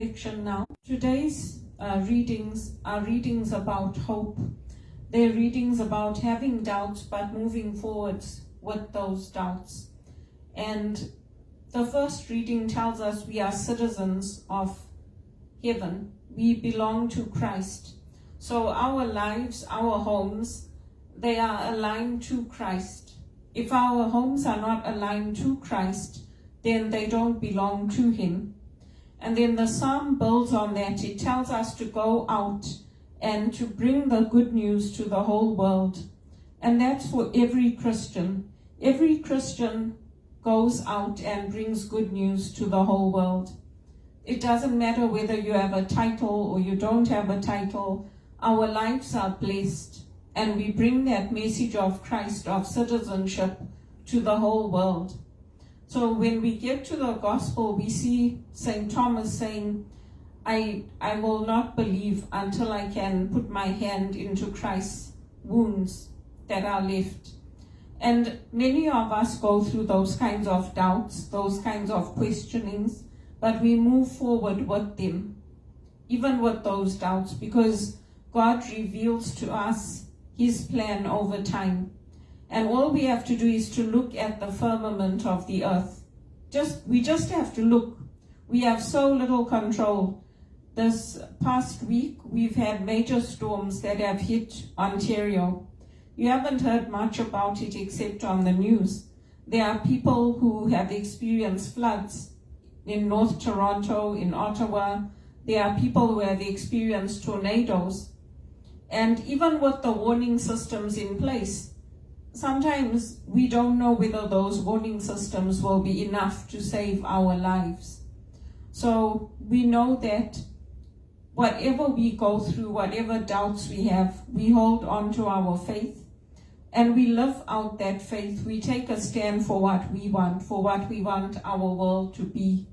Fiction now. Today's readings are readings about hope. They're readings about having doubts but moving forwards with those doubts. And the first reading tells us we are citizens of heaven. We belong to Christ. So our lives, our homes, they are aligned to Christ. If our homes are not aligned to Christ, then they don't belong to Him. And then the psalm builds on that. It tells us to go out and to bring the good news to the whole world. And that's for every Christian. Every Christian goes out and brings good news to the whole world. It doesn't matter whether you have a title or you don't have a title. Our lives are blessed. And we bring that message of Christ, of citizenship, to the whole world. So when we get to the gospel, we see St. Thomas saying, I will not believe until I can put my hand into Christ's wounds that are left. And many of us go through those kinds of doubts, those kinds of questionings, but we move forward with them, even with those doubts, because God reveals to us His plan over time. And all we have to do is to look at the firmament of the earth. We just have to look. We have so little control. This past week, we've had major storms that have hit Ontario. You haven't heard much about it except on the news. There are people who have experienced floods in North Toronto, in Ottawa. There are people who have experienced tornadoes. And even with the warning systems in place, sometimes we don't know whether those warning systems will be enough to save our lives. So we know that whatever we go through, whatever doubts we have, we hold on to our faith and we live out that faith. We take a stand for what we want our world to be.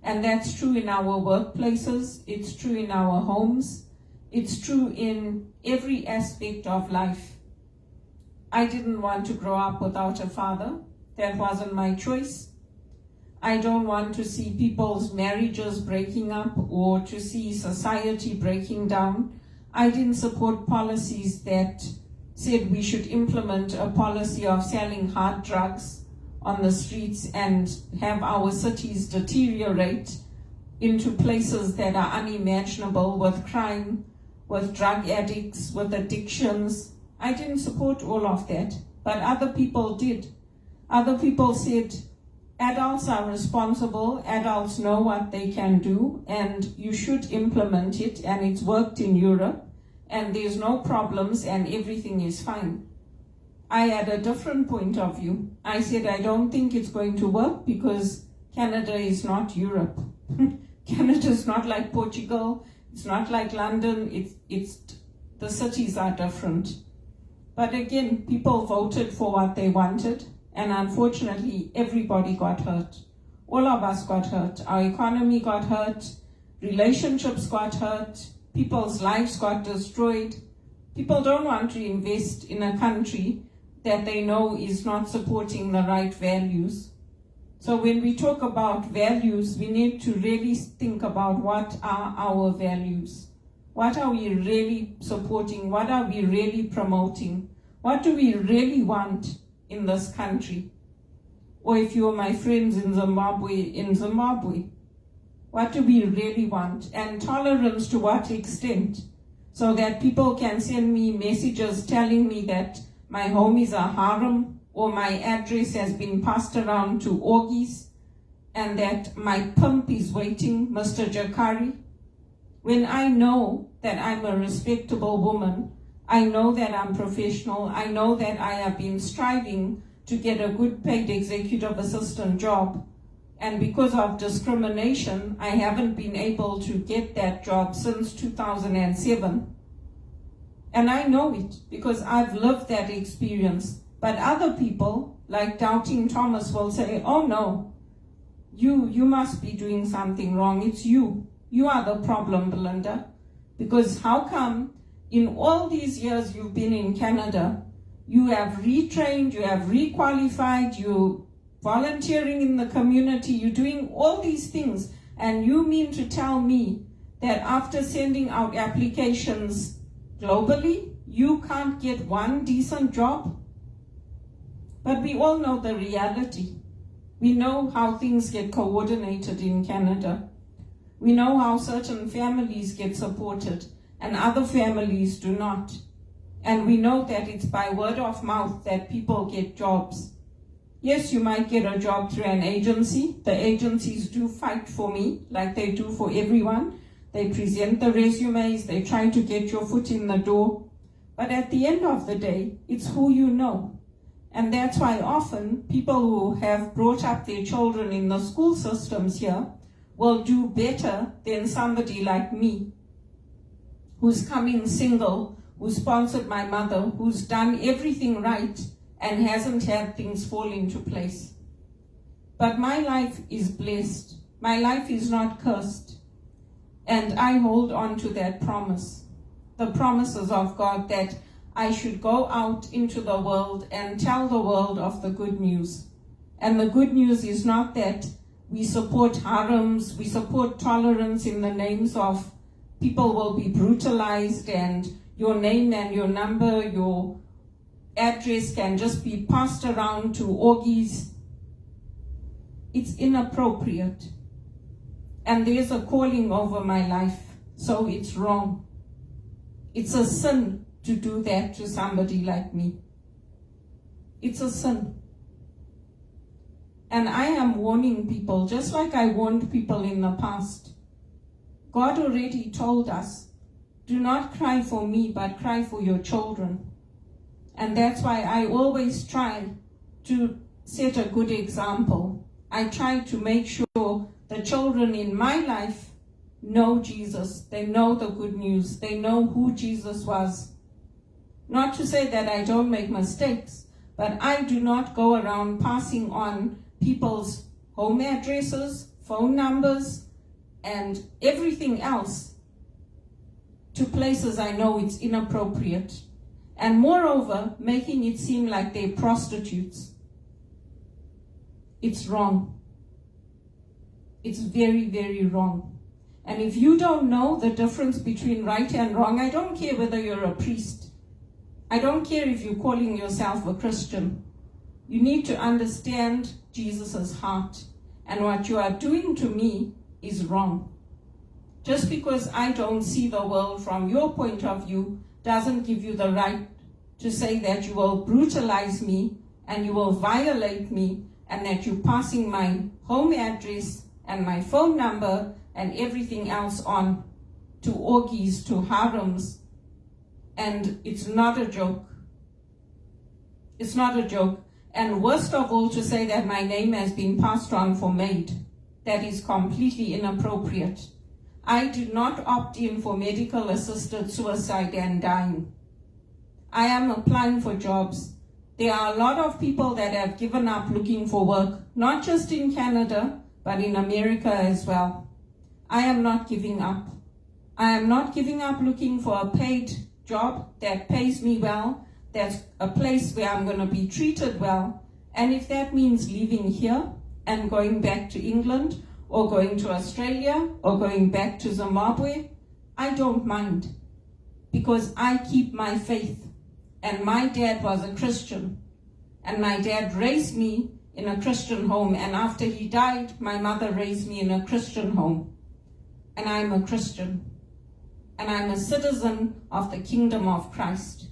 And that's true in our workplaces, it's true in our homes, it's true in every aspect of life. I didn't want to grow up without a father. That wasn't my choice. I don't want to see people's marriages breaking up or to see society breaking down. I didn't support policies that said we should implement a policy of selling hard drugs on the streets and have our cities deteriorate into places that are unimaginable with crime, with drug addicts, with addictions. I didn't support all of that, but other people did. Other people said, adults are responsible, adults know what they can do, and you should implement it, and it's worked in Europe, and there's no problems, and everything is fine. I had a different point of view. I said, I don't think it's going to work because Canada is not Europe. Canada is not like Portugal, it's not like London, the cities are different. But again, people voted for what they wanted, and unfortunately, everybody got hurt. All of us got hurt. Our economy got hurt, relationships got hurt, people's lives got destroyed. People don't want to invest in a country that they know is not supporting the right values. So when we talk about values, we need to really think about what are our values. What are we really supporting? What are we really promoting? What do we really want in this country? Or if you're my friends in Zimbabwe, what do we really want? And tolerance to what extent? So that people can send me messages telling me that my home is a harem or my address has been passed around to orgies and that my pimp is waiting, Mr. Jakari. When I know that I'm a respectable woman, I know that I'm professional, I know that I have been striving to get a good paid executive assistant job, and because of discrimination, I haven't been able to get that job since 2007. And I know it because I've lived that experience. But other people, like Doubting Thomas, will say, oh no, you must be doing something wrong, it's you. You are the problem, Belinda, because how come in all these years you've been in Canada, you have retrained, you have requalified, you're volunteering in the community, you're doing all these things, And you mean to tell me that after sending out applications globally, you can't get one decent job? But we all know the reality. We know how things get coordinated in Canada. We know how certain families get supported and other families do not. And we know that it's by word of mouth that people get jobs. Yes, you might get a job through an agency. The agencies do fight for me, like they do for everyone. They present the resumes, they try to get your foot in the door. But at the end of the day, it's who you know. And that's why often people who have brought up their children in the school systems here will do better than somebody like me, who's come in single, who sponsored my mother, who's done everything right and hasn't had things fall into place. But my life is blessed. My life is not cursed. And I hold on to that promise, the promises of God that I should go out into the world and tell the world of the good news. And the good news is not that we support harems, we support tolerance in the names of people will be brutalized and your name and your number, your address can just be passed around to orgies. It's inappropriate. And there's a calling over my life, so it's wrong. It's a sin to do that to somebody like me. It's a sin. And I am warning people, just like I warned people in the past. God already told us, do not cry for me, but cry for your children. And that's why I always try to set a good example. I try to make sure the children in my life know Jesus. They know the good news. They know who Jesus was. Not to say that I don't make mistakes, but I do not go around passing on people's home addresses, phone numbers, and everything else to places I know it's inappropriate. And moreover, making it seem like they're prostitutes. It's wrong. It's very, very wrong. And if you don't know the difference between right and wrong, I don't care whether you're a priest. I don't care if you're calling yourself a Christian. You need to understand Jesus' heart. And what you are doing to me is wrong. Just because I don't see the world from your point of view doesn't give you the right to say that you will brutalize me and you will violate me and that you're passing my home address and my phone number and everything else on to orgies, to harems. And it's not a joke. It's not a joke. And worst of all, to say that my name has been passed on for maid. That is completely inappropriate. I did not opt in for medical assisted suicide and dying. I am applying for jobs. There are a lot of people that have given up looking for work, not just in Canada, but in America as well. I am not giving up. I am not giving up looking for a paid job that pays me well, that's a place where I'm going to be treated well. And if that means leaving here and going back to England or going to Australia or going back to Zimbabwe, I don't mind, because I keep my faith. And my dad was a Christian, and my dad raised me in a Christian home, and after he died, my mother raised me in a Christian home. And I'm a Christian, and I'm a citizen of the kingdom of Christ.